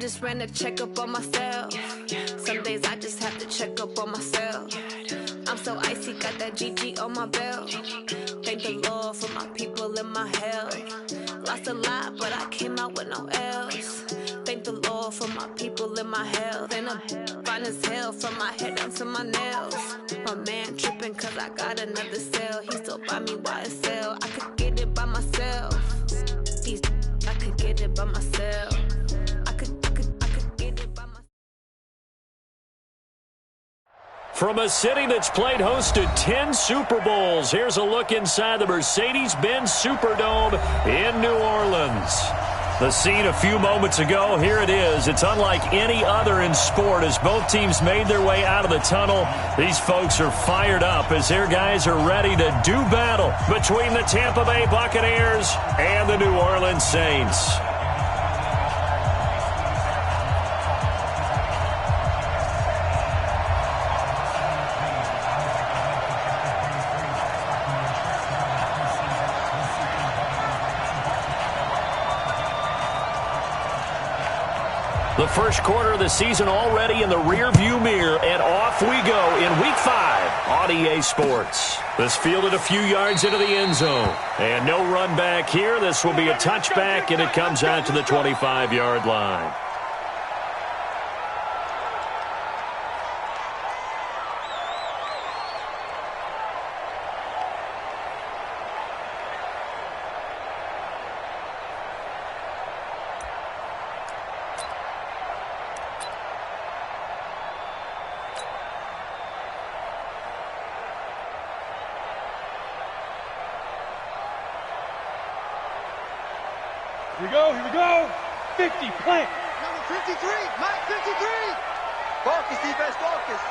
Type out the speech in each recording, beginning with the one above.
just ran a checkup on myself. Some days I just have to check up on myself. I'm so icy, got that GG on my belt. Thank the Lord for my people and my health. Lost a lot, but I came out with no L's. Thank the Lord for my people and my health. And I'm fine as hell from my head down to my nails. My man tripping cause I got another cell. He still buy me YSL. I could get it by myself. I could get it by myself. I could get it by myself. From a city that's played host to 10 Super Bowls, here's a look inside the Mercedes-Benz Superdome in New Orleans. The scene a few moments ago, here it is. It's unlike any other in sport as both teams made their way out of the tunnel. These folks are fired up as their guys are ready to do battle between the Tampa Bay Buccaneers and the New Orleans Saints. The first quarter of the season already in the rearview mirror, and off we go in Week 5 on EA Sports. This fielded a few yards into the end zone, and no run back here. This will be a touchback, and it comes out to the 25-yard line. Here we go. 50, plant. Number 53, Mike 53. Focus, defense, focus.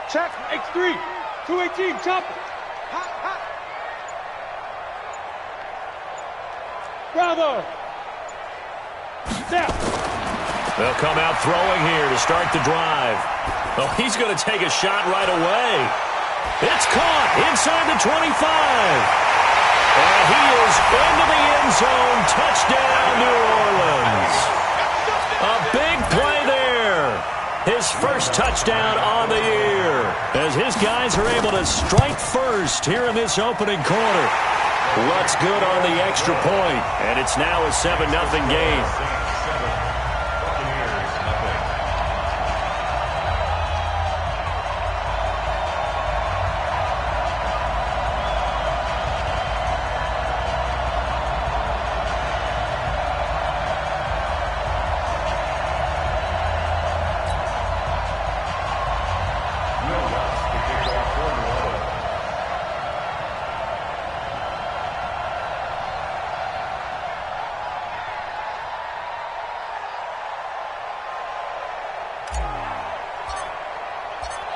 Check, X3, 218, chopper. Hot, hot. Bravo. Snap. They'll come out throwing here to start the drive. Oh, he's going to take a shot right away. It's caught inside the 25. And he is into the end zone. Touchdown, New Orleans. A big play there. His first touchdown on the year as his guys are able to strike first here in this opening quarter. Looks good on the extra point, and it's now a 7-0 game.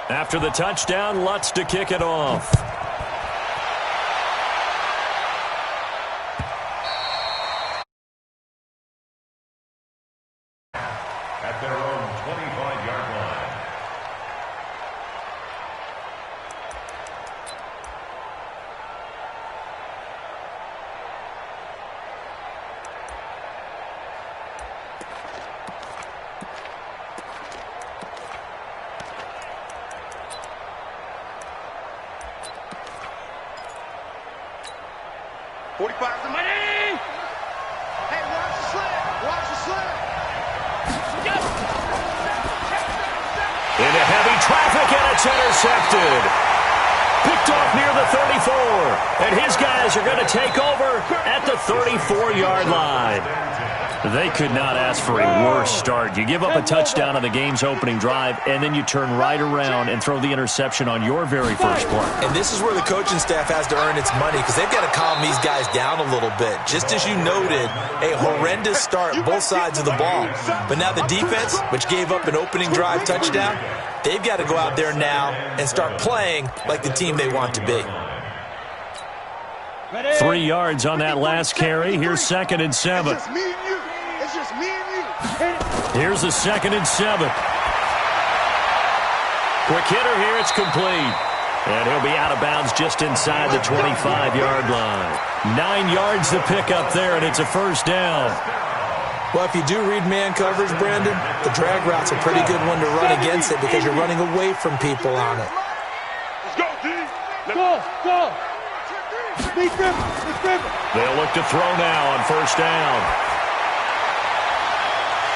After the touchdown, Lutz to kick it off. At their own 25-yard line. Into heavy traffic, and it's intercepted. Picked off near the 34. And his guys are going to take over at the 34-yard line. They could not ask for a worse start. You give up a touchdown on the game's opening drive, and then you turn right around and throw the interception on your very first play. And this is where the coaching staff has to earn its money because they've got to calm these guys down a little bit. Just as you noted, a horrendous start both sides of the ball. But now the defense, which gave up an opening drive touchdown, they've got to go out there now and start playing like the team they want to be. 3 yards on that last carry. Here's 2nd and 7. It's just me and you. It's just me and you. Here's the 2nd and 7. Quick hitter here. It's complete. And he'll be out of bounds just inside the 25-yard line. 9 yards to pick up there, and it's a first down. Well, if you do read man coverage, Brandon, the drag route's a pretty good one to run against it because you're running away from people on it. Let's go, D. Go. They'll look to throw now on first down.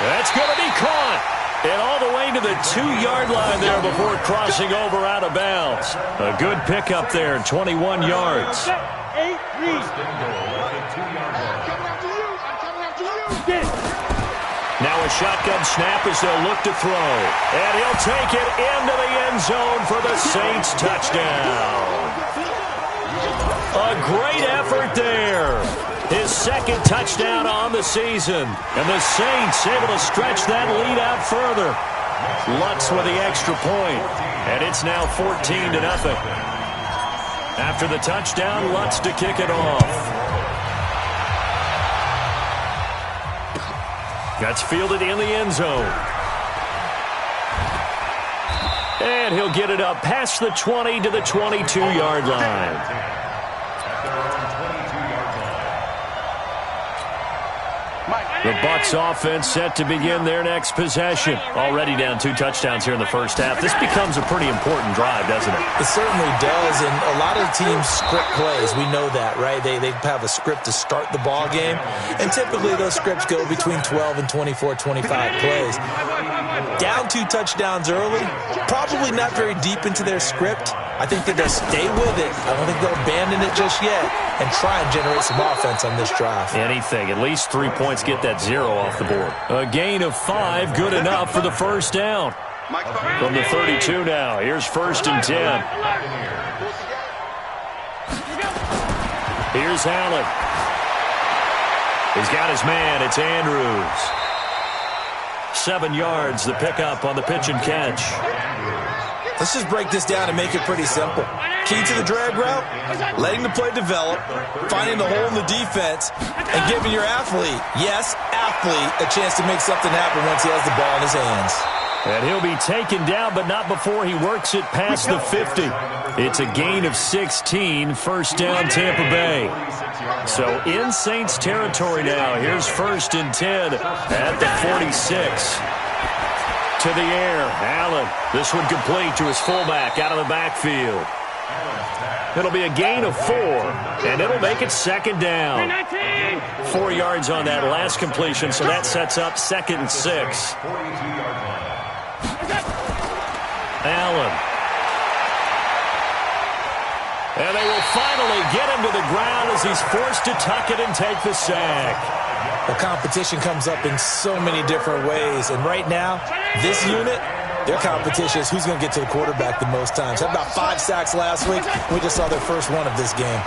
That's going to be caught. And all the way to the 2-yard line there before crossing over out of bounds. A good pickup there, 21 yards. 8-3. Now a shotgun snap as they'll look to throw. And he'll take it into the end zone for the Saints touchdown. A great effort there. His second touchdown on the season. And the Saints able to stretch that lead out further. Lutz with the extra point. And it's now 14-0. After the touchdown, Lutz to kick it off. That's fielded in the end zone. And he'll get it up past the 20 to the 22-yard line. The Bucs offense set to begin their next possession. Already down 2 touchdowns here in the first half. This becomes a pretty important drive, doesn't it? It certainly does, and a lot of teams script plays. We know that, right? They have a script to start the ball game, and typically those scripts go between 12 and 24, 25 plays. Down 2 touchdowns early, probably not very deep into their script. I think that they'll stay with it. I don't think they'll abandon it just yet and try and generate some offense on this drive. Anything. At least 3 points, get that 0 off the board. A gain of 5, good enough for the first down. From the 32 now, here's 1st and 10. Here's Allen. He's got his man. It's Andrews. 7 yards, the pickup on the pitch and catch. Let's just break this down and make it pretty simple. Key to the drag route, letting the play develop, finding the hole in the defense, and giving your athlete, yes, athlete, a chance to make something happen once he has the ball in his hands. And he'll be taken down, but not before he works it past the 50. It's a gain of 16, first down Tampa Bay. So in Saints territory now, here's 1st and 10 at the 46. To the air, Allen. This one complete to his fullback out of the backfield. It'll be a gain of 4, and it'll make it 2nd down. 4 yards on that last completion, so that sets up 2nd and 6. Allen. And they will finally get him to the ground as he's forced to tuck it and take the sack. The competition comes up in so many different ways, and right now, this unit, their competition is who's going to get to the quarterback the most times. Had about 5 sacks last week. We just saw their first one of this game.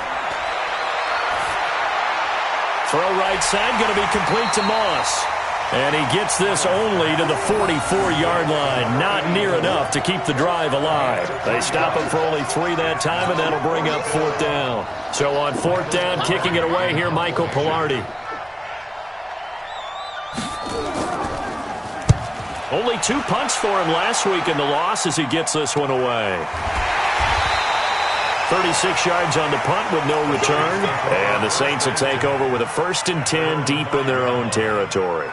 Throw right side, going to be complete to Moss. And he gets this only to the 44-yard line. Not near enough to keep the drive alive. They stop him for only 3 that time, and that'll bring up 4th down. So on 4th down, kicking it away here, Michael Pilardi. Only 2 punts for him last week in the loss as he gets this one away. 36 yards on the punt with no return. And the Saints will take over with a 1st and 10 deep in their own territory.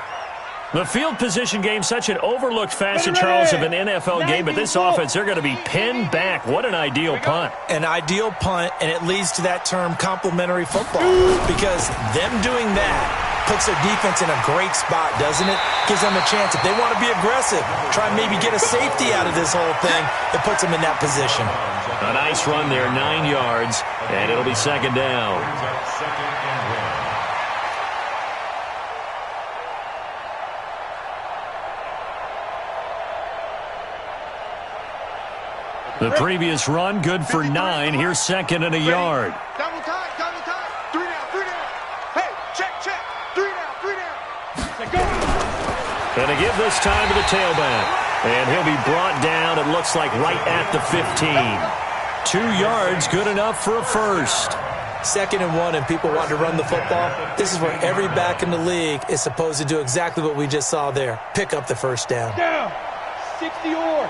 The field position game, such an overlooked facet, Charles, of an NFL game, but this offense, they're going to be pinned back. What an ideal punt. An ideal punt, and it leads to that term complementary football, because them doing that puts their defense in a great spot, doesn't it? Gives them a chance. If they want to be aggressive, try and maybe get a safety out of this whole thing, it puts them in that position. A nice run there, 9 yards, and it'll be 2nd down. The previous run, good for 9. Here's 2nd and a yard. Double time. 3 down. Hey, check. 3 down. And to give this time to the tailback. And he'll be brought down, it looks like, right at the 15. 2 yards, good enough for a first. 2nd and 1, and people want to run the football. This is where every back in the league is supposed to do exactly what we just saw there. Pick up the first down. Down. 60 or.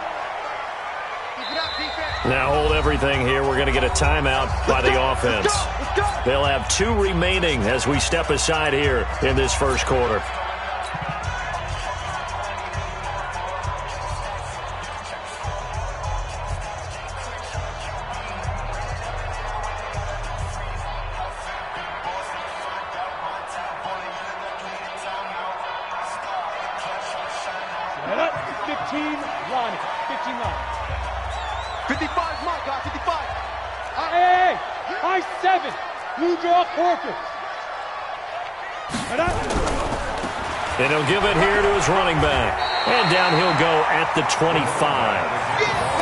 Now hold everything here. We're going to get a timeout by the offense. They'll have 2 remaining as we step aside here in this first quarter. 55 is mine, guys. 55. Hey, high 7. Blue draw Corker. And he'll give it here to his running back. And down he'll go at the 25.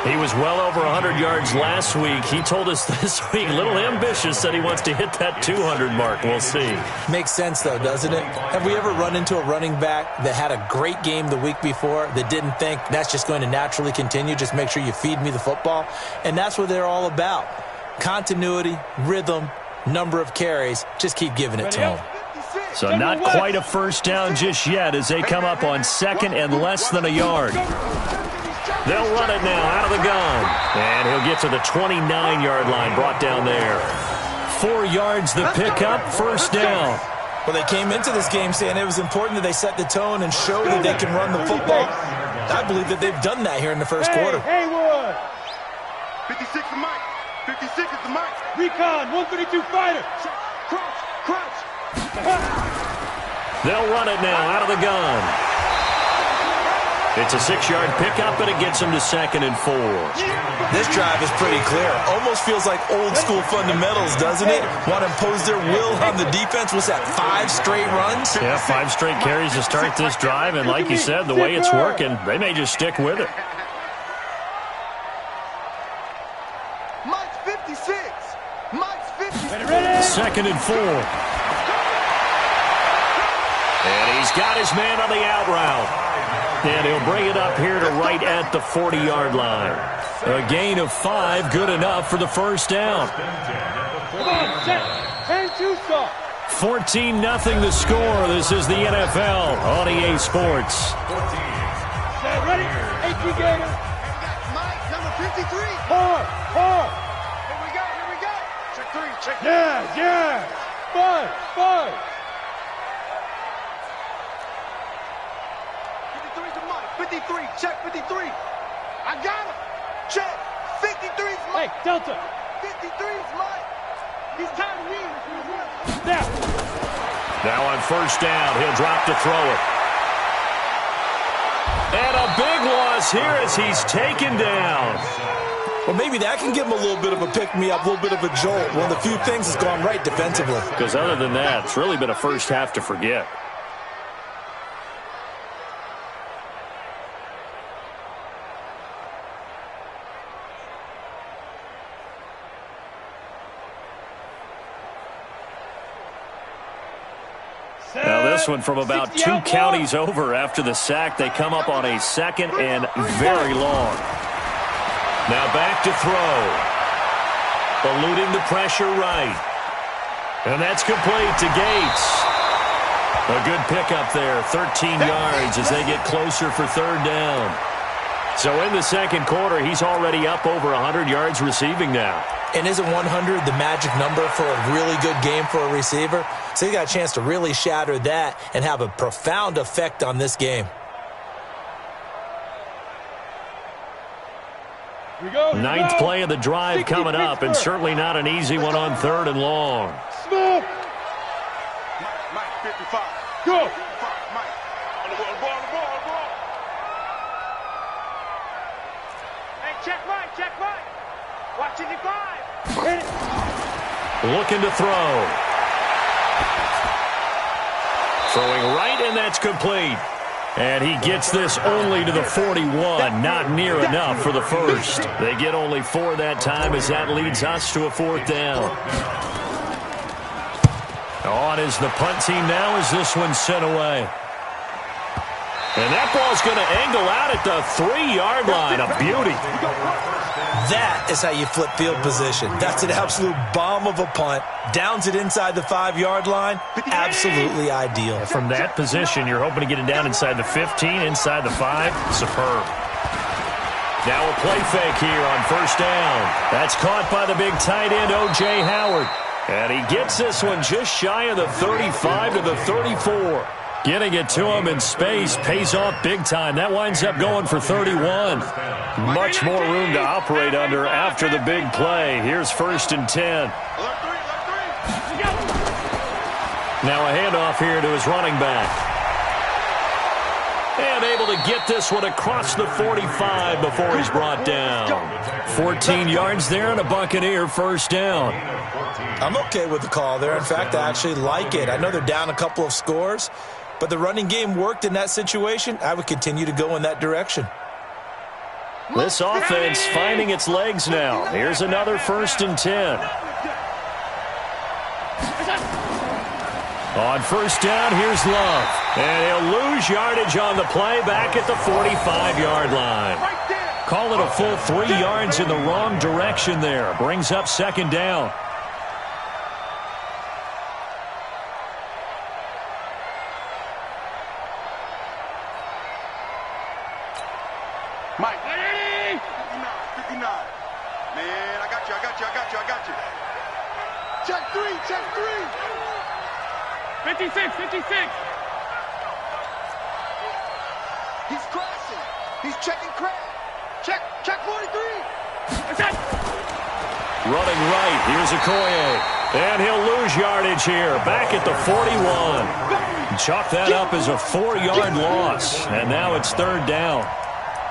He was well over 100 yards last week. He told us this week, a little ambitious, said he wants to hit that 200 mark. We'll see. Makes sense, though, doesn't it? Have we ever run into a running back that had a great game the week before that didn't think that's just going to naturally continue? Just make sure you feed me the football. And that's what they're all about. Continuity, rhythm, number of carries. Just keep giving it to them. So not quite a first down just yet as they come up on second and less than a yard. They'll run it now out of the gun. And he'll get to the 29-yard line, brought down there. 4 yards the pickup, first down. Well, they came into this game saying it was important that they set the tone and show that they can run the football. I believe that they've done that here in the first quarter. Haywood. 56 is mine. 56 is mine. Recon, 132 fighter. Crouch, crouch. They'll run it now out of the gun. It's a 6-yard pickup, and it gets them to second and 4. This drive is pretty clear. Almost feels like old-school fundamentals, doesn't it? Want to impose their will on the defense. What's that, 5 straight runs? Yeah, 5 straight carries to start this drive, and like you said, the way it's working, they may just stick with it. Mike's 56. Mike's 56. Second and 4. And he's got his man on the out route. And he'll bring it up here to right at the 40-yard line. A gain of 5, good enough for the first down. Come on, set. 10-2 stop. 14-0 the score. This is the NFL on EA Sports. Set, ready? AP Gator. Mike, number 53. Hard, hard. Here we go. Check 3, check 3. Yeah. 5. 53 is Mike. 53, check 53. I got him. Check. 53 is Mike. Hey, Delta. 53 is Mike. He's tied me. Now on first down, he'll drop to throw it. And a big loss here as he's taken down. Well, maybe that can give him a little bit of a pick-me-up, a little bit of a jolt. One of the few things that's gone right defensively. Because other than that, it's really been a first half to forget. Now this one from about 2 counties over after the sack. They come up on a second and very long. Now back to throw. Eluding the pressure right. And that's complete to Gates. A good pickup there, 13 yards as they get closer for third down. So in the second quarter, he's already up over 100 yards receiving now. And isn't 100 the magic number for a really good game for a receiver? So he got a chance to really shatter that and have a profound effect on this game. Ninth play of the drive coming up, and certainly not an easy one on third and long. Smoke. Mike, 55. Go. Mike. On the ball. Hey, check Mike. Watching the 5. Hit it. Looking to throw. Throwing right, and that's complete. And he gets this only to the 41. Not near enough for the first. They get only 4 that time as that leads us to a 4th down. On is the punt team now as this one's sent away. And that ball's going to angle out at the 3-yard line. A beauty. That is how you flip field position. That's an absolute bomb of a punt. Downs it inside the 5-yard line. Absolutely ideal. From that position, you're hoping to get it down inside the 15, inside the 5. Superb. Now a play fake here on first down. That's caught by the big tight end, O.J. Howard. And he gets this one just shy of the 35 to the 34. Getting it to him in space pays off big time. That winds up going for 31. Much more room to operate under after the big play. Here's 1st and 10. Now a handoff here to his running back. And able to get this one across the 45 before he's brought down. 14 yards there and a Buccaneer first down. I'm okay with the call there. In fact, I actually like it. I know they're down a couple of scores, but the running game worked in that situation. I would continue to go in that direction. This offense finding its legs now. Here's another 1st and 10. On first down, here's Love. And he'll lose yardage on the play back at the 45-yard line. Call it a full 3 yards in the wrong direction there. Brings up 2nd down. Mike. 59. Man, I got you. Check three. 56. He's crashing. He's checking crash. Check 43. Running right, here's Okoye. And he'll lose yardage here, back at the 41. Chalk that up as a 4-yard loss, and now it's 3rd down.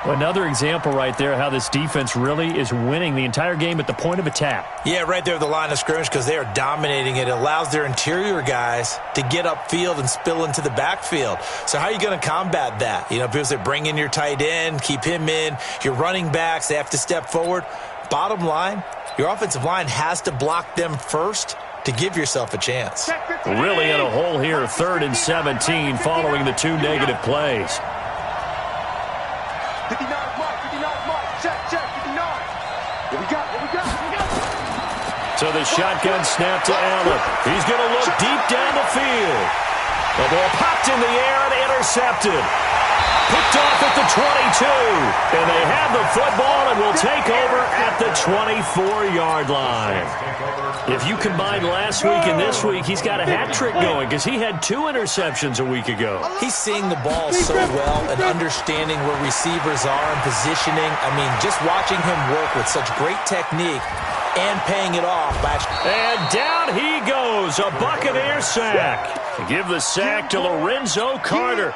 Another example right there how this defense really is winning the entire game at the point of attack. Yeah, right there at the line of scrimmage because they are dominating it. It allows their interior guys to get upfield and spill into the backfield. So how are you going to combat that? You know, people say bring in your tight end, keep him in. Your running backs, they have to step forward. Bottom line, your offensive line has to block them first to give yourself a chance. Really in a hole here, 3rd and 17 following the 2 negative plays. 59 mark. Check, 59. What we got? So the shotgun snap to Allen. He's going to look deep down the field. The ball popped in the air and intercepted. Picked off at the 22. And they have the football and will take over at the 24-yard line. If you combine last week and this week, he's got a hat trick going because he had 2 interceptions a week ago. He's seeing the ball so well and understanding where receivers are and positioning. I mean, just watching him work with such great technique and paying it off. And down he goes, a Buccaneer sack. Give the sack to Lorenzo Carter.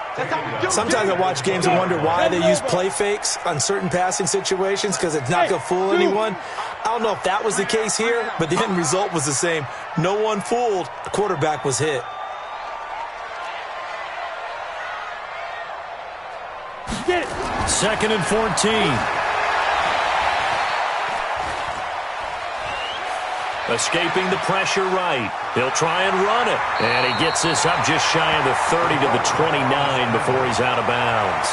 Sometimes I watch games and wonder why they use play fakes on certain passing situations because it's not going to fool anyone. I don't know if that was the case here, but the end result was the same. No one fooled. The quarterback was hit. Get it. 2nd and 14. Escaping the pressure right. He'll try and run it. And he gets this up just shy of the 30 to the 29 before he's out of bounds.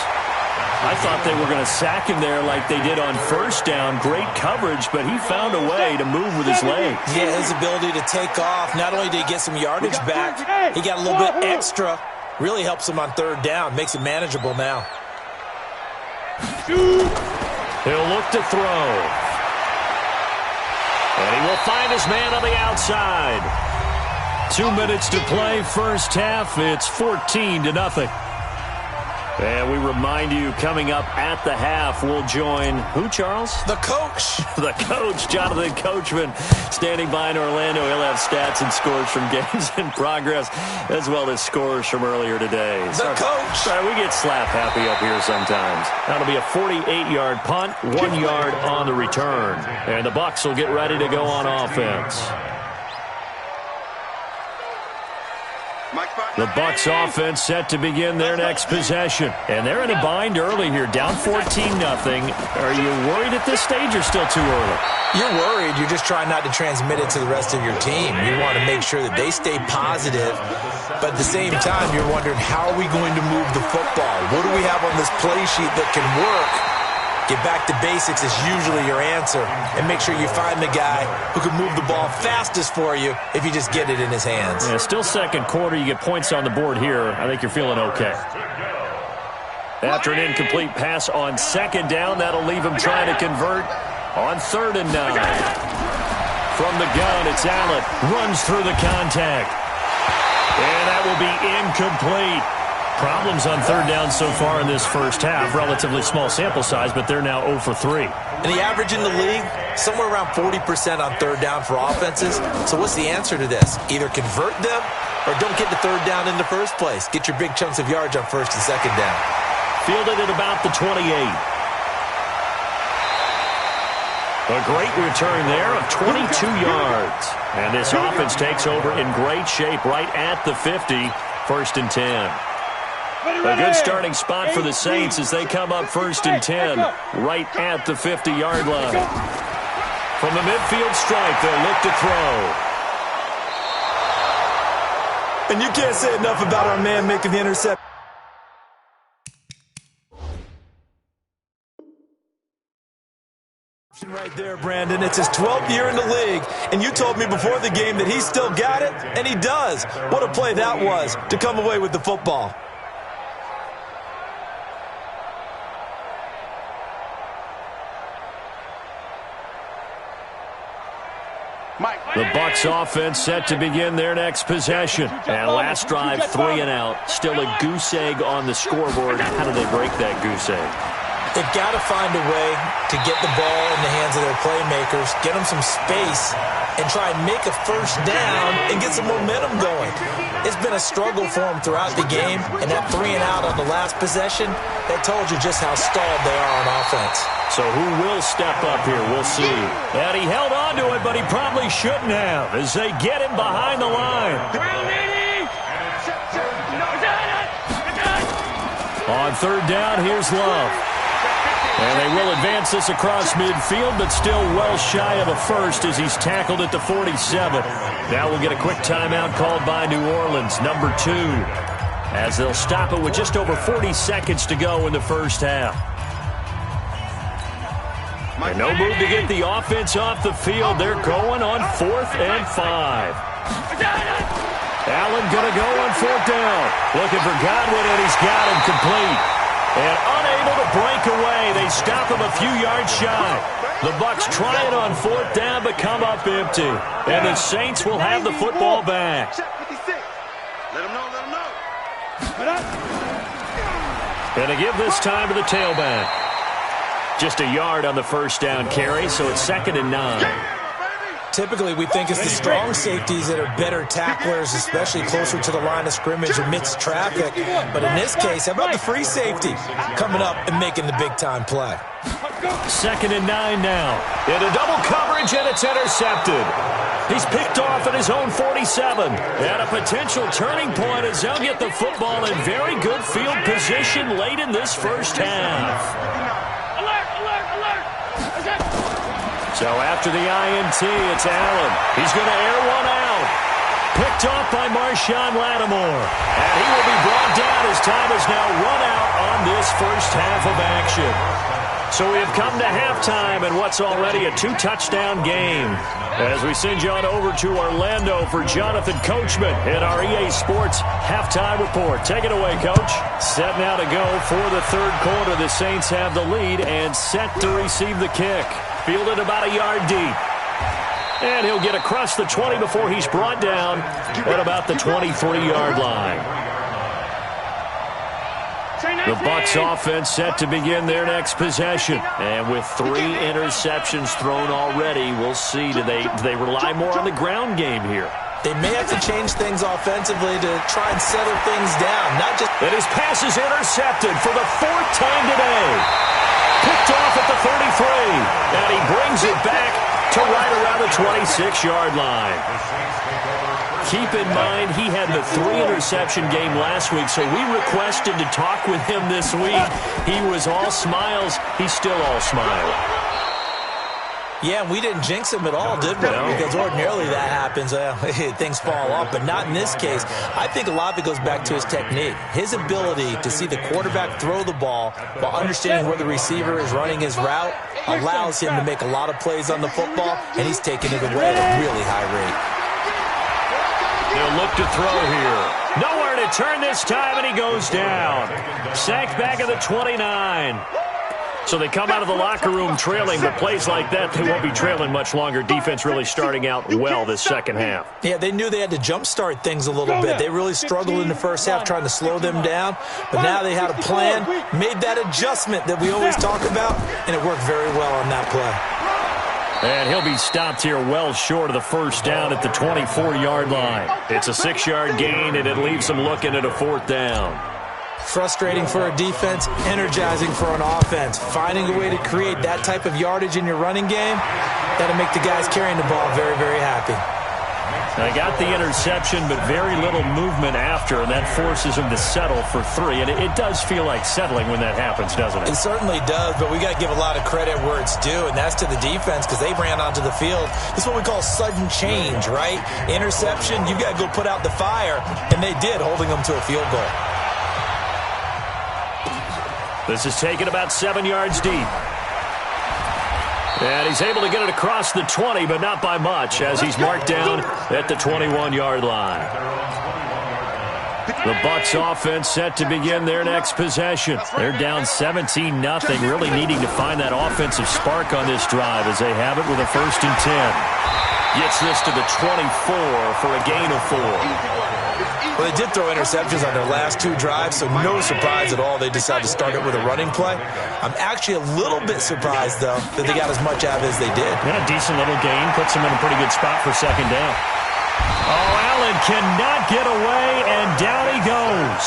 I thought they were going to sack him there like they did on first down. Great coverage, but he found a way to move with his legs. Yeah, his ability to take off. Not only did he get some yardage back, he got a little bit extra. Really helps him on 3rd down. Makes it manageable now. He'll look to throw. And he will find his man on the outside. 2 minutes to play, first half. It's 14-0. And we remind you, coming up at the half, we'll join who, Charles? The coach. The coach, Jonathan Coachman, standing by in Orlando. He'll have stats and scores from games in progress, as well as scores from earlier today. The coach. Sorry, we get slap happy up here sometimes. That'll be a 48-yard punt, 1 yard on the return. And the Bucs will get ready to go on offense. The Bucs offense set to begin their next possession. And they're in a bind early here, down 14-0. Are you worried at this stage or still too early? You're worried. You're just trying not to transmit it to the rest of your team. You want to make sure that they stay positive. But at the same time, you're wondering, how are we going to move the football? What do we have on this play sheet that can work? Get back to basics is usually your answer. And make sure you find the guy who can move the ball fastest for you if you just get it in his hands. Yeah, still second quarter. You get points on the board here. I think you're feeling okay. After an incomplete pass on 2nd down, that'll leave him trying to convert on 3rd and 9. From the gun, it's Allen. Runs through the contact. And that will be incomplete. Problems on 3rd down so far in this first half. Relatively small sample size, but they're now 0 for 3. And the average in the league, somewhere around 40% on 3rd down for offenses. So what's the answer to this? Either convert them or don't get the 3rd down in the first place. Get your big chunks of yards on 1st and 2nd down. Fielded at about the 28. A great return there of 22 yards. And this offense takes over in great shape right at the 50, 1st and 10. A good starting spot for the Saints as they come up 1st and 10 right at the 50-yard line. From the midfield stripe, they'll look to throw. And you can't say enough about our man making the interception. Right there, Brandon. It's his 12th year in the league, and you told me before the game that he still got it, and he does. What a play that was to come away with the football. The Bucs offense set to begin their next possession. And last drive, 3 and out. Still a goose egg on the scoreboard. How do they break that goose egg? They've got to find a way to get the ball in the hands of their playmakers, get them some space, and try and make a first down and get some momentum going. It's been a struggle for them throughout the game, and that 3 and out on the last possession, that told you just how stalled they are on offense. So who will step up here? We'll see. And he held on to it, but he probably shouldn't have as they get him behind the line. On 3rd down, here's Love. And they will advance this across midfield, but still well shy of a first as he's tackled at the 47. Now we'll get a quick timeout called by New Orleans, number 2, as they'll stop it with just over 40 seconds to go in the first half. And no move to get the offense off the field. They're going on 4th and 5. Allen going to go on 4th down. Looking for Godwin, and he's got him complete. And unable to break away. They stop him a few yards shy. The Bucs try it on 4th down, but come up empty. And the Saints will have the football back. And to give this time to the tailback. Just a yard on the first down carry, so it's 2nd and 9. Typically, we think it's the strong safeties that are better tacklers, especially closer to the line of scrimmage amidst traffic. But in this case, how about the free safety coming up and making the big-time play? 2nd and 9 now. Into double coverage, and it's intercepted. He's picked off at his own 47. And a potential turning point as they'll get the football in very good field position late in this first half. So after the INT, it's Allen. He's going to air one out. Picked off by Marshawn Lattimore. And he will be brought down as time has now run out on this first half of action. So we have come to halftime in what's already a 2-touchdown game. As we send you on over to Orlando for Jonathan Coachman in our EA Sports Halftime Report. Take it away, Coach. Set now to go for the 3rd quarter. The Saints have the lead and set to receive the kick. Fielded about a yard deep. And he'll get across the 20 before he's brought down at about the 23-yard line. The Bucs offense set to begin their next possession. And with 3 interceptions thrown already, we'll see. Do they rely more on the ground game here? They may have to change things offensively to try and settle things down. Not just. And his pass is intercepted for the 4th time today. Picked off at the 33. And he brings it back to right around the 26-yard line. Keep in mind, he had the 3-interception game last week, so we requested to talk with him this week. He was all smiles. He's still all smile. Yeah, we didn't jinx him at all, did we? No. Because ordinarily that happens. Things fall off, but not in this case. I think a lot of it goes back to his technique. His ability to see the quarterback throw the ball while understanding where the receiver is running his route allows him to make a lot of plays on the football, and he's taking it away at a really high rate. They'll look to throw here. Nowhere to turn this time, and he goes down. Sacked back at the 29. So they come out of the locker room trailing, but plays like that, they won't be trailing much longer. Defense really starting out well this second half. Yeah, they knew they had to jumpstart things a little bit. They really struggled in the first half trying to slow them down, but now they had a plan, made that adjustment that we always talk about, and it worked very well on that play. And he'll be stopped here well short of the first down at the 24-yard line. It's a 6-yard gain, and it leaves them looking at a 4th down. Frustrating for a defense, energizing for an offense. Finding a way to create that type of yardage in your running game, that'll make the guys carrying the ball very, very happy. They got the interception, but very little movement after, and that forces them to settle for 3. And it does feel like settling when that happens, doesn't it? It certainly does, but we got to give a lot of credit where it's due, and that's to the defense because they ran onto the field. It's what we call sudden change, right? Interception, you got to go put out the fire, and they did, holding them to a field goal. This is taken about 7 yards deep. And he's able to get it across the 20, but not by much, as he's marked down at the 21-yard line. The Bucs offense set to begin their next possession. They're down 17-0, really needing to find that offensive spark on this drive as they have it with a 1st and 10. Gets this to the 24 for a gain of 4. Well, they did throw interceptions on their last 2 drives, so no surprise at all they decided to start it with a running play. I'm actually a little bit surprised, though, that they got as much out of it as they did. Yeah, decent little gain. Puts them in a pretty good spot for 2nd down. Oh, Allen cannot get away, and down he goes.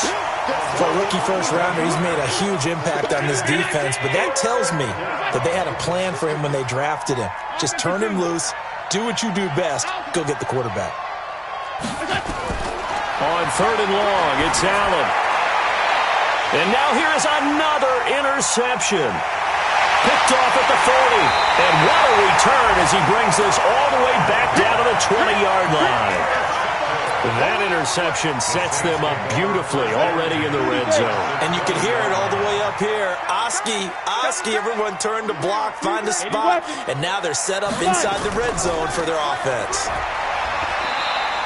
For a rookie first-rounder, he's made a huge impact on this defense, but that tells me that they had a plan for him when they drafted him. Just turn him loose, do what you do best, go get the quarterback. On 3rd and long, it's Allen. And now here is another interception. Picked off at the 40. And what a return as he brings this all the way back down to the 20-yard line. That interception sets them up beautifully already in the red zone. And you can hear it all the way up here. Oski, everyone turned to block, find a spot, and now they're set up inside the red zone for their offense.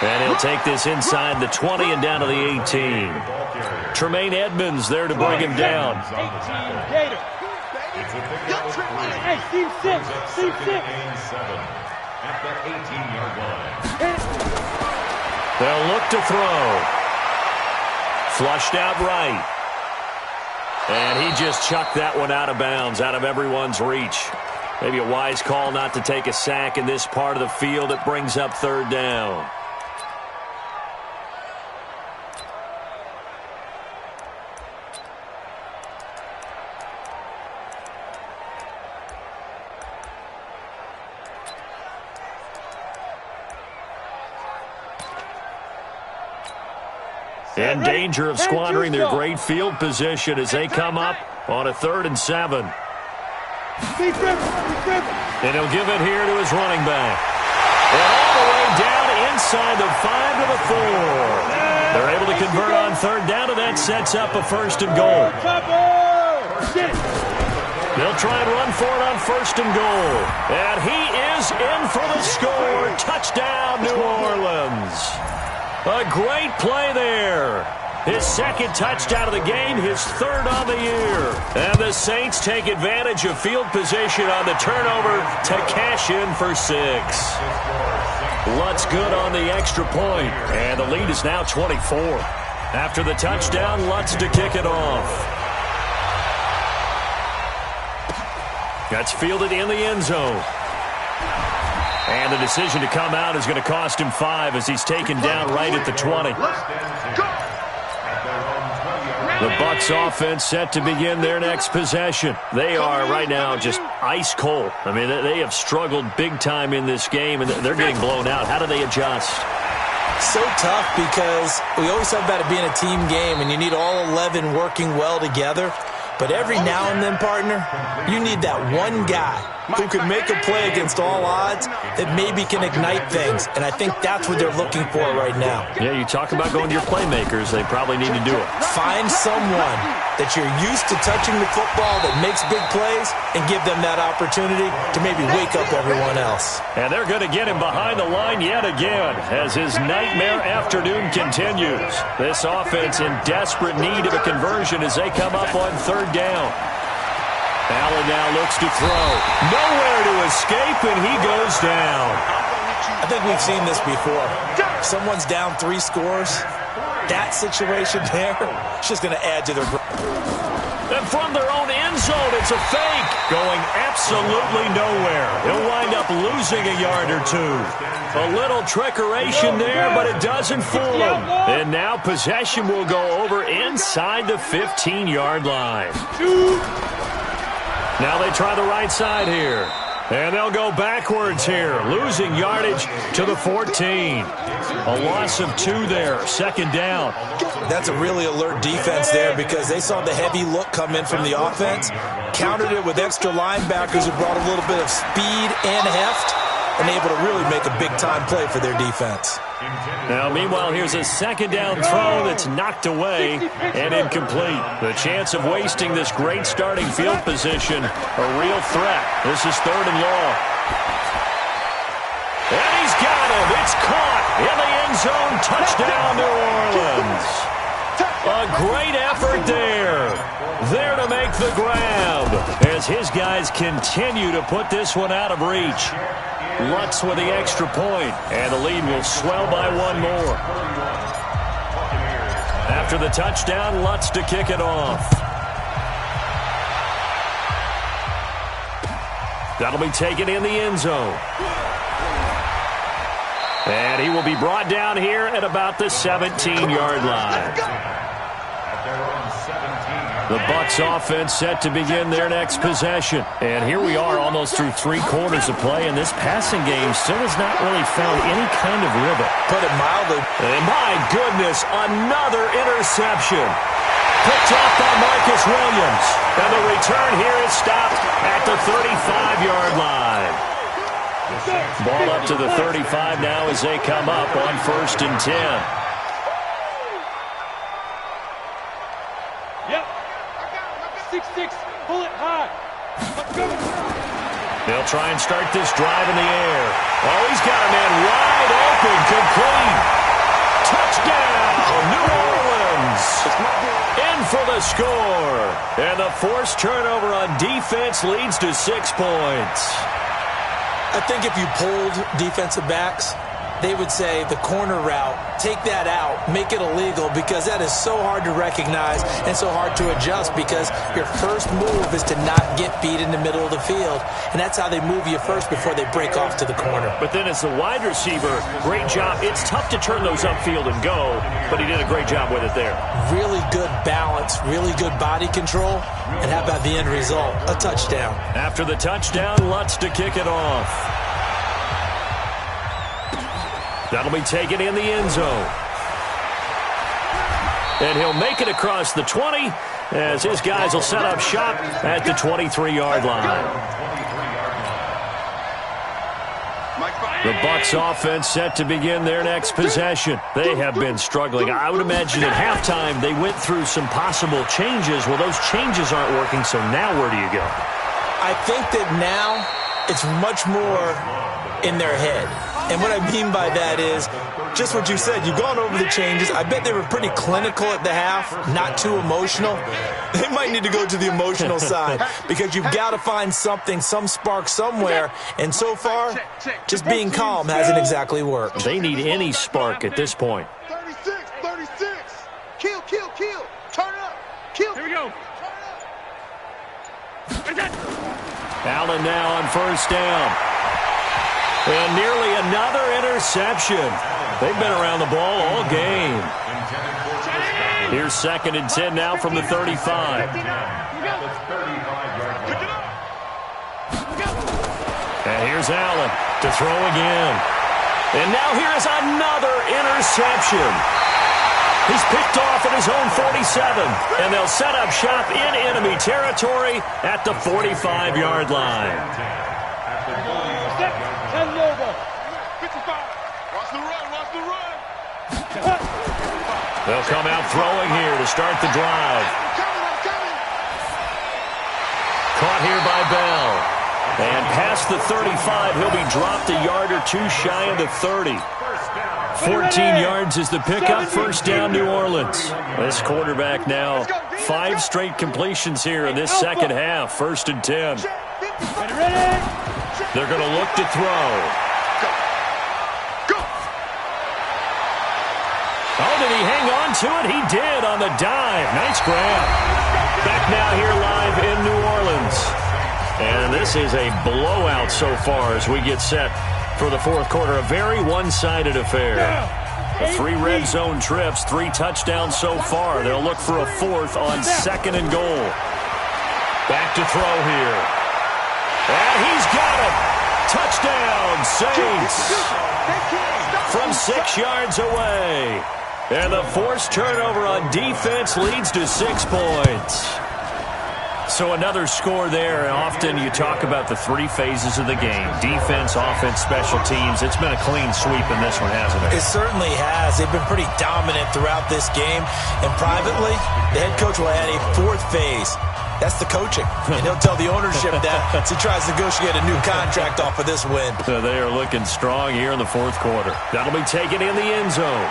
And he'll take this inside the 20 and down to the 18. Tremaine Edmonds there to bring him down. Hey, Steve 6. At the 18-yard line. They'll look to throw. Flushed out right. And he just chucked that one out of bounds, out of everyone's reach. Maybe a wise call not to take a sack in this part of the field. It brings up 3rd down. In danger of squandering their great field position as they come up on a 3rd and 7. And he'll give it here to his running back. And all the way down inside the 5 to the 4. They're able to convert on 3rd down, and that sets up a 1st and goal. They'll try and run for it on 1st and goal. And he is in for the score. Touchdown, New Orleans. A great play there. His 2nd touchdown of the game, his 3rd on the year. And the Saints take advantage of field position on the turnover to cash in for 6. Lutz good on the extra point, and the lead is now 24. After the touchdown, Lutz to kick it off. That's fielded in the end zone. And the decision to come out is going to cost him 5 as he's taken down right at the 20. The Bucs offense set to begin their next possession. They are right now just ice cold. I mean, they have struggled big time in this game, and they're getting blown out. How do they adjust? So tough because we always talk about it being a team game, and you need all 11 working well together. But every now and then, partner, you need that one guy who can make a play against all odds that maybe can ignite things. And I think that's what they're looking for right now. Yeah, you talk about going to your playmakers. They probably need to do it. Find someone that you're used to touching the football that makes big plays and give them that opportunity to maybe wake up everyone else. And they're going to get him behind the line yet again as his nightmare afternoon continues. This offense in desperate need of a conversion as they come up on 3rd down. Allen now looks to throw. Nowhere to escape, and he goes down. I think we've seen this before. Someone's down 3 scores. That situation there is just going to add to their... And from their own end zone, it's a fake. Going absolutely nowhere. He'll wind up losing a yard or two. A little trickeration there, but it doesn't fool him. And now possession will go over inside the 15-yard line. Now they try the right side here. And they'll go backwards here, losing yardage to the 14. A loss of 2 there, second down. That's a really alert defense there because they saw the heavy look come in from the offense, countered it with extra linebackers who brought a little bit of speed and heft, and able to really make a big-time play for their defense. Now, meanwhile, here's a second down throw that's knocked away and incomplete. The chance of wasting this great starting field position, a real threat. This is 3rd and long. And he's got him. It's caught in the end zone. Touchdown, New Orleans. A great effort there. There to make the grab as his guys continue to put this one out of reach. Lutz with the extra point, and the lead will swell by 1 more. After the touchdown, Lutz to kick it off. That'll be taken in the end zone. And he will be brought down here at about the 17-yard line. The Bucs offense set to begin their next possession. And here we are almost through 3 quarters of play, and this passing game still has not really found any kind of rhythm. Put it mildly. And my goodness, another interception. Picked off by Marcus Williams. And the return here is stopped at the 35-yard line. Ball up to the 35 now as they come up on 1st and 10. Yep. 6-6. Pull it high. Let's go. They'll try and start this drive in the air. Oh, he's got a man wide open, complete. Touchdown, New Orleans. In for the score. And the forced turnover on defense leads to 6 points. I think if you polled defensive backs, they would say the corner route, take that out, make it illegal, because that is so hard to recognize and so hard to adjust because your first move is to not get beat in the middle of the field, and that's how they move you first before they break off to the corner. But then as the wide receiver, great job. It's tough to turn those upfield and go, but he did a great job with it there. Really good balance, really good body control, and how about the end result? A touchdown. After the touchdown, Lutz to kick it off. That'll be taken in the end zone. And he'll make it across the 20 as his guys will set up shop at the 23-yard line. The Bucs offense set to begin their next possession. They have been struggling. I would imagine at halftime they went through some possible changes. Well, those changes aren't working, so now where do you go? I think that now it's much more in their head. And what I mean by that is just what you said. You've gone over the changes. I bet they were pretty clinical at the half, not too emotional. They might need to go to the emotional side because you've got to find something, some spark somewhere. And so far, just being calm hasn't exactly worked. They need any spark at this point. 36, 36. Kill, kill, kill. Turn it up. Kill. Here we go. Allen now on first down. And nearly another interception. They've been around the ball all game. Here's 2nd and 10 now from the 35. And here's Allen to throw again. And now here's another interception. He's picked off at his own 47. And they'll set up shop in enemy territory at the 45-yard line. 10 over. 55. Watch the run, watch the run. They'll come out throwing here to start the drive. I'm coming. Caught here by Bell. And past the 35, he'll be dropped a yard or two shy of the 30. 14 yards is the pickup. First down, New Orleans. This quarterback now 5 straight completions here in this second half. 1st and 10. Ready? They're going to look to throw. Go. Oh, did he hang on into it? He did on the dive. Nice grab. Back now here live in New Orleans. And this is a blowout so far as we get set for the fourth quarter. A very one-sided affair. 3 red zone trips, 3 touchdowns so far. They'll look for a 4th on 2nd and goal. Back to throw here. And he's got it. Touchdown, Saints. From 6 yards away. And the forced turnover on defense leads to 6 points. So another score there, and often you talk about the 3 phases of the game. Defense, offense, special teams. It's been a clean sweep in this one, hasn't it? It certainly has. They've been pretty dominant throughout this game. And privately, the head coach will add a 4th phase. That's the coaching. And he'll tell the ownership that as he tries to negotiate a new contract off of this win. So they are looking strong here in the fourth quarter. That'll be taken in the end zone.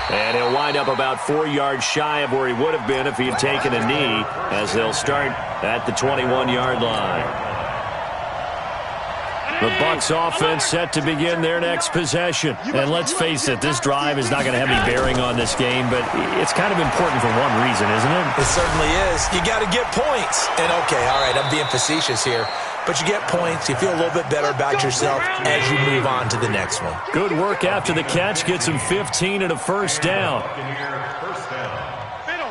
And he'll wind up about 4 yards shy of where he would have been if he had taken a knee, as they'll start at the 21-yard line. The Bucs offense set to begin their next possession. And let's face it, this drive is not going to have any bearing on this game, but it's kind of important for one reason, isn't it? It certainly is. You got to get points. And okay, all right, I'm being facetious here. But you get points, you feel a little bit better about yourself as you move on to the next one. Good work after the catch. Gets him 15 and a first down. Middle.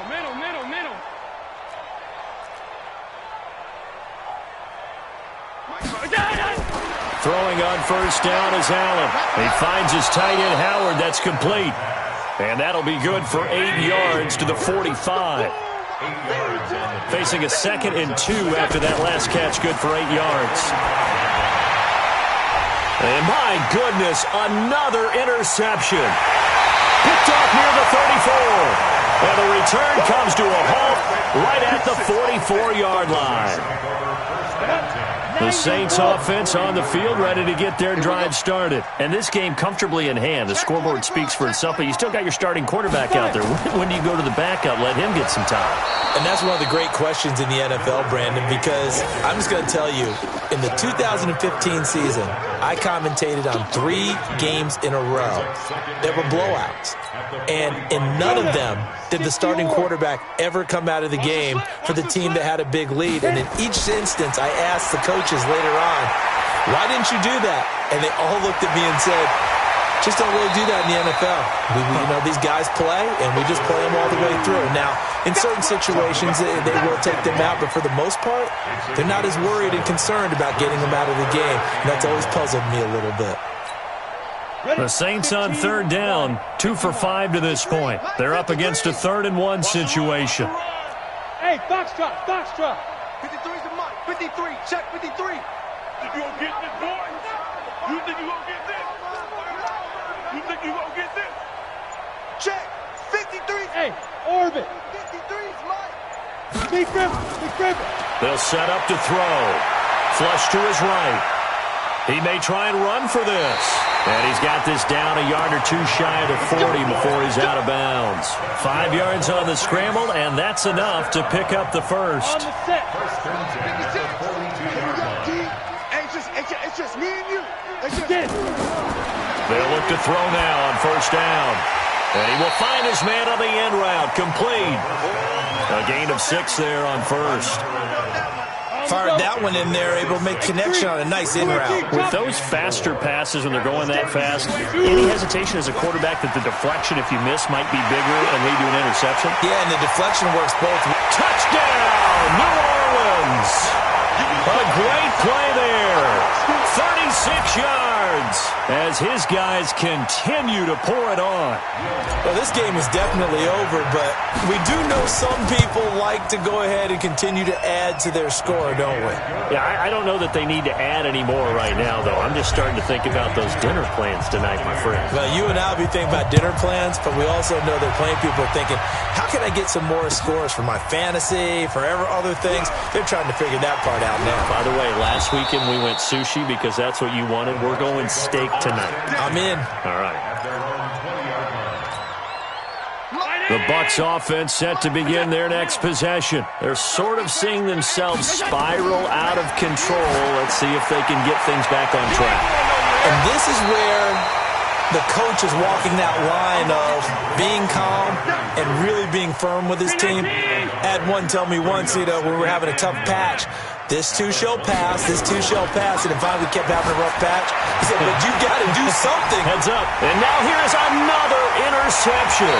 Throwing on first down is Allen. He finds his tight end, Howard. That's complete. And that'll be good for 8 yards to the 45. Facing a 2nd and 2 after that last catch, good for 8 yards. And my goodness, another interception. Picked off near the 34. And the return comes to a halt right at the 44-yard line. The Saints offense on the field, ready to get their drive started. And this game comfortably in hand. The scoreboard speaks for itself, but you still got your starting quarterback out there. When do you go to the backup? Let him get some time. And that's one of the great questions in the NFL, Brandon, because I'm just going to tell you, in the 2015 season, I commentated on 3 games in a row that were blowouts. And in none of them did the starting quarterback ever come out of the game for the team that had a big lead. And in each instance, I asked the coaches later on, why didn't you do that? And they all looked at me and said, just don't really do that in the NFL. These guys play, and we just play them all the way through. Now, in certain situations, they will take them out, but for the most part, they're not as worried and concerned about getting them out of the game. And that's always puzzled me a little bit. The Saints on third down, 2 for 5 to this point. They're up against a 3rd and 1 situation. Hey, foxtrot. 53's the mark. 53. Check 53. You gonna get this, boy? You think you gonna get this? You think you gonna get this? Check. 53. Hey, orbit. 53's mine. Big grip. They'll set up to throw. Flush to his right. He may try and run for this. And he's got this down a yard or 2 shy of the 40 before he's out of bounds. 5 yards on the scramble, and that's enough to pick up the first. On the set. It's just me and you. They'll look to throw now on first down. And he will find his man on the end route. Complete. A gain of 6 there on first. Fired that one in there, able to make connection on a nice in route. With those faster passes when they're going that fast, any hesitation as a quarterback that the deflection, if you miss, might be bigger and lead to an interception? Yeah, and the deflection works both. Touchdown, New Orleans! A great play there. 36 yards as his guys continue to pour it on. Well, this game is definitely over, but we do know some people like to go ahead and continue to add to their score, don't we? Yeah, I don't know that they need to add any more right now, though. I'm just starting to think about those dinner plans tonight, my friend. Well, you and I will be thinking about dinner plans, but we also know that plenty of people are thinking, how can I get some more scores for my fantasy, for other things? They're trying to figure that part out now. By the way, last weekend we went sushi because that's what you wanted. We're going steak tonight. I'm in. All right. The Bucs offense set to begin their next possession. They're sort of seeing themselves spiral out of control. Let's see if they can get things back on track. And this is where the coach is walking that line of being calm and really being firm with his team. I had one tell me once, when we were having a tough patch, this too shall pass, and then finally kept having a rough patch. He said, but you got to do something. Heads up. And now here's another interception.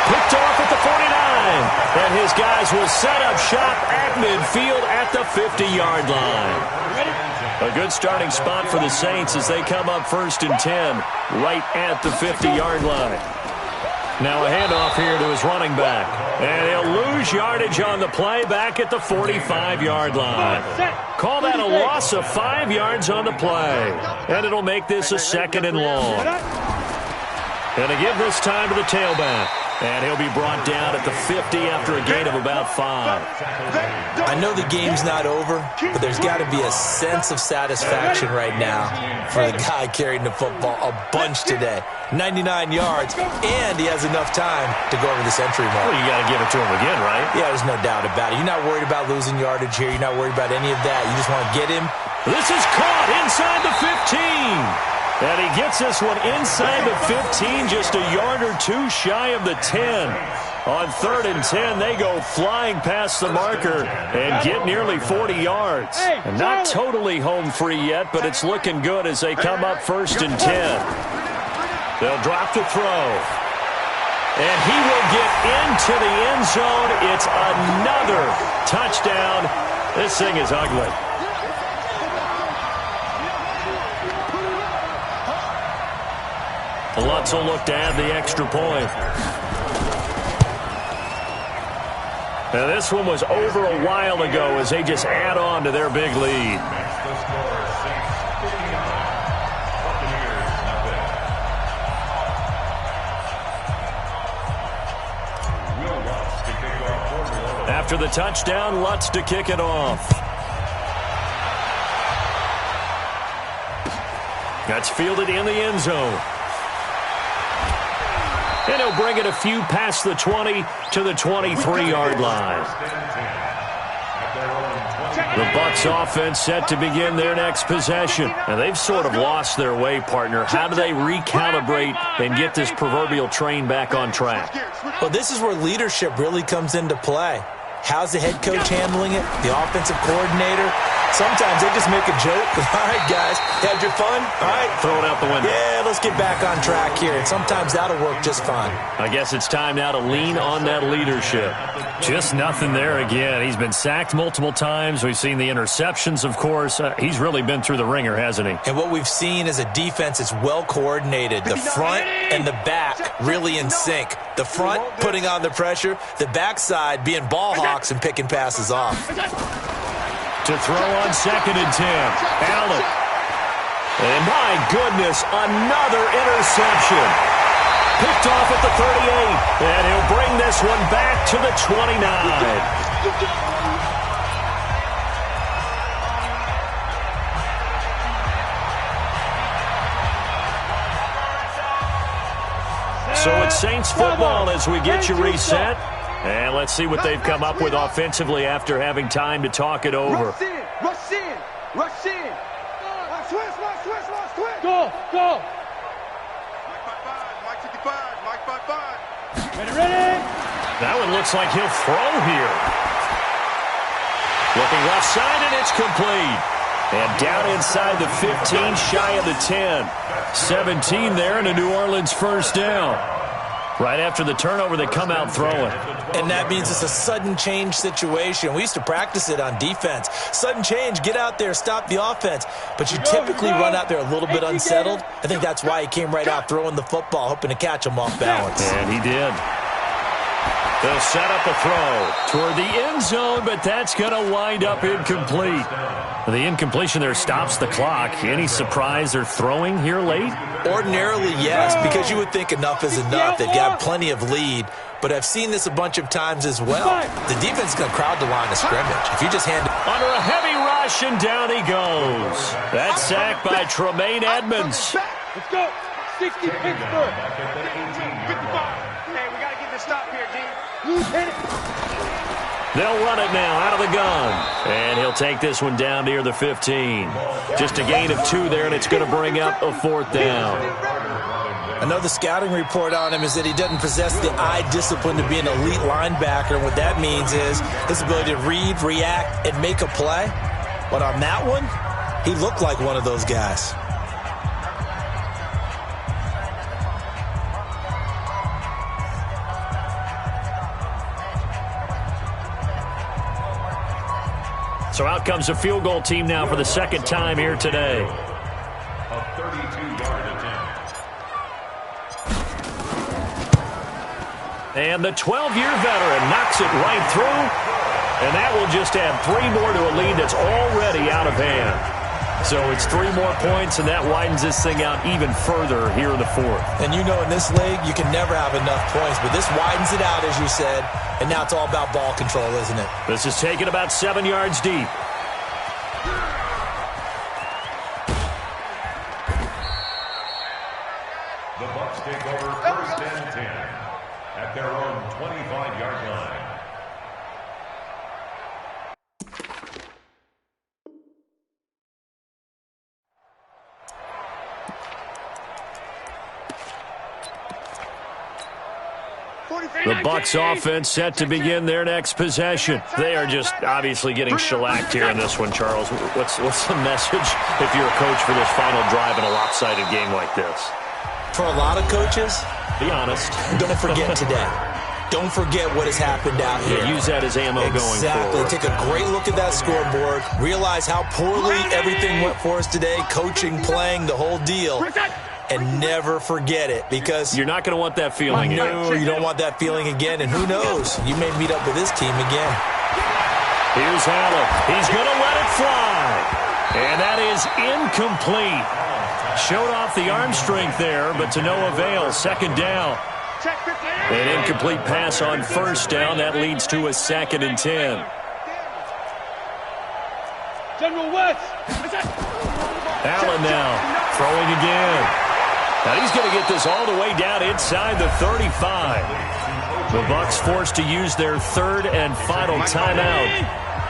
Picked off at the 49. And his guys will set up shop at midfield at the 50-yard line. A good starting spot for the Saints as they come up 1st and 10 right at the 50-yard line. Now a handoff here to his running back. And he'll lose yardage on the play back at the 45-yard line. Call that a loss of 5 yards on the play. And it'll make this a 2nd and long. And to give this time to the tailback. And he'll be brought down at the 50 after a gain of about 5. I know the game's not over, but there's got to be a sense of satisfaction right now for the guy carrying the football a bunch today. 99 yards, and he has enough time to go over this entry mark. Well, you got to give it to him again, right? Yeah, there's no doubt about it. You're not worried about losing yardage here. You're not worried about any of that. You just want to get him. This is caught inside the 15. And he gets this one inside the 15, just a yard or two shy of the 10. On 3rd and 10, they go flying past the marker and get nearly 40 yards. And not totally home free yet, but it's looking good as they come up 1st and 10. They'll drop the throw. And he will get into the end zone. It's another touchdown. This thing is ugly. Lutz will look to add the extra point. Now this one was over a while ago as they just add on to their big lead. After the touchdown, Lutz to kick it off. That's fielded in the end zone. And he'll bring it a few past the 20 to the 23-yard line. The Bucs offense set to begin their next possession. And they've sort of lost their way, partner. How do they recalibrate and get this proverbial train back on track? Well, this is where leadership really comes into play. How's the head coach handling it? The offensive coordinator? Sometimes they just make a joke. All right, guys, had your fun? All right. Throw it out the window. Yeah, let's get back on track here. And sometimes that'll work just fine. I guess it's time now to lean on that leadership. Just nothing there again. He's been sacked multiple times. We've seen the interceptions, of course. He's really been through the ringer, hasn't he? And what we've seen is a defense that's well coordinated. The front and the back really in sync. The front putting on the pressure. The backside being ball hawks and picking passes off. To throw on 2nd and 10. Allen. And my goodness, another interception. Picked off at the 38. And he'll bring this one back to the 29. So it's Saints football as we get you reset. And let's see what they've come up with offensively after having time to talk it over. Rush in, rush in, rush in. Switch. Go. Mike 55, Mike 55. Ready. That one looks like he'll throw here. Looking left side, and it's complete. And down inside the 15, shy of the 10. 17 there, and a New Orleans first down. Right after the turnover, they come out throwing. And that means it's a sudden change situation. We used to practice it on defense. Sudden change, get out there, stop the offense. But you typically run out there a little bit unsettled. I think that's why he came right out throwing the football, hoping to catch him off balance. And he did. They'll set up a throw toward the end zone, but that's going to wind up incomplete. The incompletion there stops the clock. Any surprise they're throwing here late? Ordinarily, yes, because you would think enough is enough. They've got plenty of lead, but I've seen this a bunch of times as well. The defense is going to crowd the line of scrimmage. If you just hand it under a heavy rush, and down he goes. That's sacked by Tremaine Edmonds. Let's go. 60 Pittsburgh. 55. Hey, we got to get this stop here, G. They'll run it now out of the gun. And he'll take this one down near the 15. Just a gain of 2 there, and it's going to bring up a 4th down. I know the scouting report on him is that he doesn't possess the eye discipline to be an elite linebacker, and what that means is his ability to read, react, and make a play. But on that one, he looked like one of those guys. So out comes a field goal team now for the second time here today. A 32-yard attempt. And the 12-year veteran knocks it right through. And that will just add 3 more to a lead that's already out of hand. So it's 3 more points, and that widens this thing out even further here in the fourth. And you know in this league, you can never have enough points, but this widens it out, as you said, and now it's all about ball control, isn't it? This is taken about 7 yards deep. The Bucs take over first and 10 at their own 25-yard line. The Bucs offense set to begin their next possession. They are just obviously getting shellacked here in this one, Charles. What's the message if you're a coach for this final drive in a lopsided game like this? For a lot of coaches, be honest. Don't forget today. Don't forget what has happened out here. Use that as ammo going forward. Exactly. Take a great look at that scoreboard. Realize how poorly everything went for us today. Coaching, playing, the whole deal. And never forget it, because you're not going to want that feeling again. No, you don't want that feeling again. And who knows? You may meet up with this team again. Here's Allen. He's going to let it fly. And that is incomplete. Showed off the arm strength there, but to no avail. Second down. An incomplete pass on first down. That leads to a 2nd and 10. General West. Allen now throwing again. Now he's going to get this all the way down inside the 35. The Bucs forced to use their 3rd and final timeout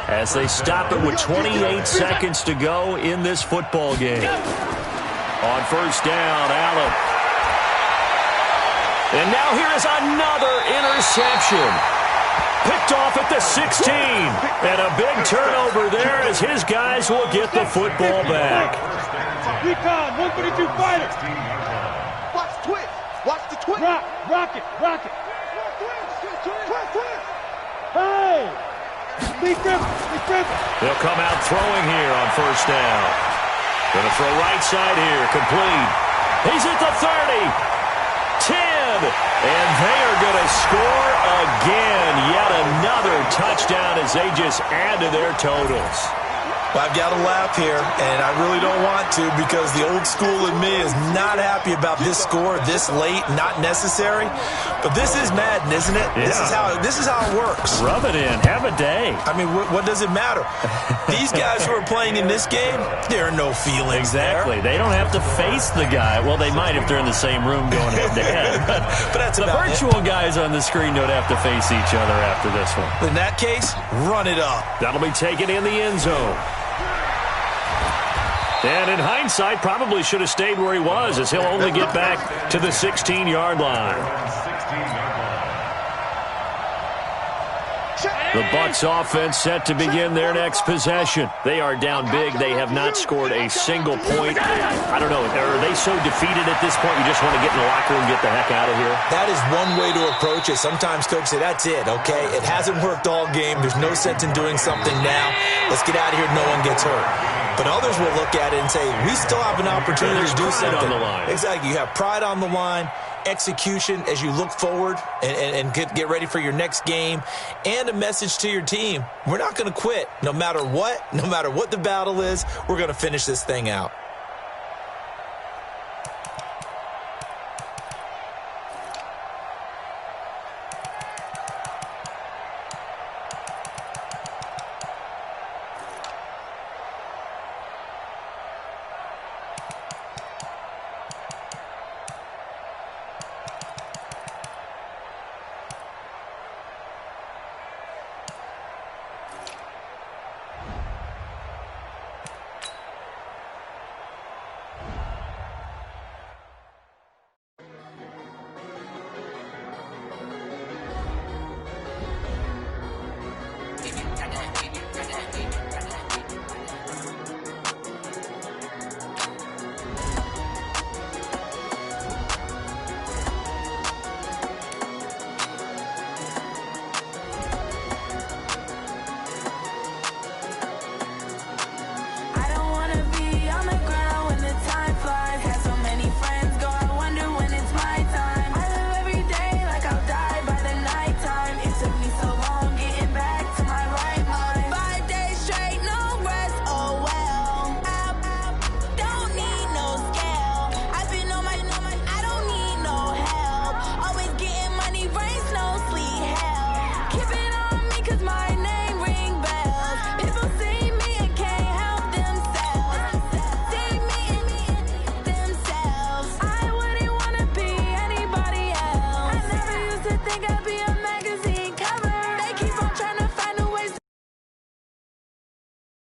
as they stop it with 28 seconds to go in this football game. On first down, Allen. And now here is another interception. Picked off at the 16. And a big turnover there as his guys will get the football back. Recon, 132 fighter. Watch the twist. Watch the twist. Rock it. Hey! Big grip. They'll come out throwing here on first down. Going to throw right side here. Complete. He's at the 30. 10. And they are going to score again. Yet another touchdown as they just add to their totals. Well, I've got to laugh here, and I really don't want to, because the old school in me is not happy about this score this late, not necessary. But this is Madden, isn't it? Yeah. This is how it works. Rub it in. Have a day. I mean, what does it matter? These guys who are playing in this game, there are no feelings exactly. There. They don't have to face the guy. Well, they might if they're in the same room going head-to-head. But that's the virtual guys on the screen don't have to face each other after this one. In that case, run it up. That'll be taken in the end zone. And in hindsight, probably should have stayed where he was, as he'll only get back to the 16-yard line. The Bucs offense set to begin their next possession. They are down big. They have not scored a single point. I don't know. Are they so defeated at this point you just want to get in the locker room and get the heck out of here? That is one way to approach it. Sometimes coaches say, that's it, okay? It hasn't worked all game. There's no sense in doing something now. Let's get out of here. No one gets hurt. But others will look at it and say, we still have an opportunity to do something. On the line. Exactly. You have pride on the line, execution as you look forward and get ready for your next game, and a message to your team. We're not going to quit. No matter what the battle is, we're going to finish this thing out.